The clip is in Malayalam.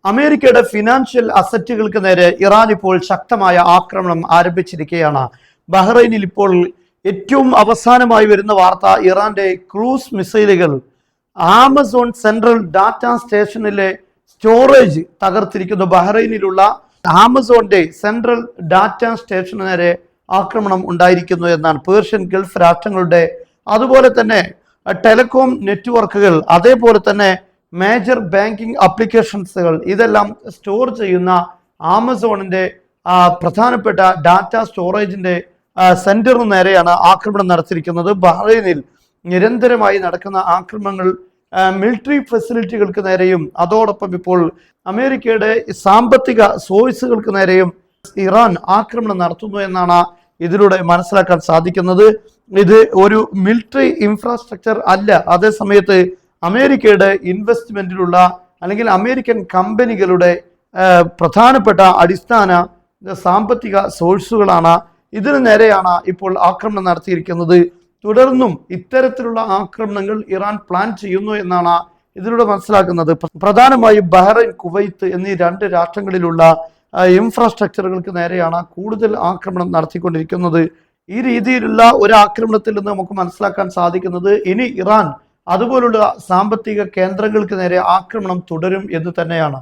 അമേരിക്കയുടെ ഫിനാൻഷ്യൽ അസറ്റുകൾക്ക് നേരെ ഇറാൻ ഇപ്പോൾ ശക്തമായ ആക്രമണം ആരംഭിച്ചിരിക്കുകയാണ്. ബഹ്റൈനിൽ ഇപ്പോൾ ഏറ്റവും അവസാനമായി വരുന്ന വാർത്ത, ഇറാന്റെ ക്രൂസ് മിസൈലുകൾ ആമസോൺ സെൻട്രൽ ഡാറ്റാ സ്റ്റേഷനിലെ സ്റ്റോറേജ് തകർത്തിരിക്കുന്നു. ബഹ്റൈനിലുള്ള ആമസോണിന്റെ സെൻട്രൽ ഡാറ്റാ സ്റ്റേഷന് നേരെ ആക്രമണം ഉണ്ടായിരിക്കുന്നു എന്നാണ്. പേർഷ്യൻ ഗൾഫ് രാഷ്ട്രങ്ങളുടെ അതുപോലെ തന്നെ ടെലികോം നെറ്റ്വർക്കുകൾ, അതേപോലെ തന്നെ മേജർ ബാങ്കിങ് ആപ്ലിക്കേഷൻസുകൾ ഇതെല്ലാം സ്റ്റോർ ചെയ്യുന്ന ആമസോണിന്റെ പ്രധാനപ്പെട്ട ഡാറ്റ സ്റ്റോറേജിന്റെ സെന്ററിന് നേരെയാണ് ആക്രമണം നടത്തിയിരിക്കുന്നത്. ബഹ്റൈനിൽ നിരന്തരമായി നടക്കുന്ന ആക്രമണങ്ങൾ മിലിറ്ററി ഫെസിലിറ്റികൾക്ക് നേരെയും അതോടൊപ്പം ഇപ്പോൾ അമേരിക്കയുടെ സാമ്പത്തിക സോഴ്സുകൾക്ക് നേരെയും ഇറാൻ ആക്രമണം നടത്തുന്നു എന്നാണ് ഇതിലൂടെ മനസ്സിലാക്കാൻ സാധിക്കുന്നത്. ഇത് ഒരു മിലിറ്ററി ഇൻഫ്രാസ്ട്രക്ചർ അല്ല, അതേ സമയത്ത് അമേരിക്കയുടെ ഇൻവെസ്റ്റ്മെന്റിലുള്ള അല്ലെങ്കിൽ അമേരിക്കൻ കമ്പനികളുടെ പ്രധാനപ്പെട്ട അടിസ്ഥാന സാമ്പത്തിക സോഴ്സുകളാണ്. ഇതിനു നേരെയാണ് ഇപ്പോൾ ആക്രമണം നടത്തിയിരിക്കുന്നത്. തുടർന്നും ഇത്തരത്തിലുള്ള ആക്രമണങ്ങൾ ഇറാൻ പ്ലാൻ ചെയ്യുന്നു എന്നാണ് ഇതിലൂടെ മനസ്സിലാക്കുന്നത്. പ്രധാനമായും ബഹ്റൈൻ, കുവൈത്ത് എന്നീ രണ്ട് രാഷ്ട്രങ്ങളിലുള്ള ഇൻഫ്രാസ്ട്രക്ചറുകൾക്ക് നേരെയാണ് കൂടുതൽ ആക്രമണം നടത്തിക്കൊണ്ടിരിക്കുന്നത്. ഈ രീതിയിലുള്ള ഒരു ആക്രമണത്തിൽ നിന്ന് നമുക്ക് മനസ്സിലാക്കാൻ സാധിക്കുന്നത് ഇനി ഇറാൻ അതുപോലുള്ള സാമ്പത്തിക കേന്ദ്രങ്ങൾക്ക് നേരെ ആക്രമണം തുടരും എന്ന് തന്നെയാണ്.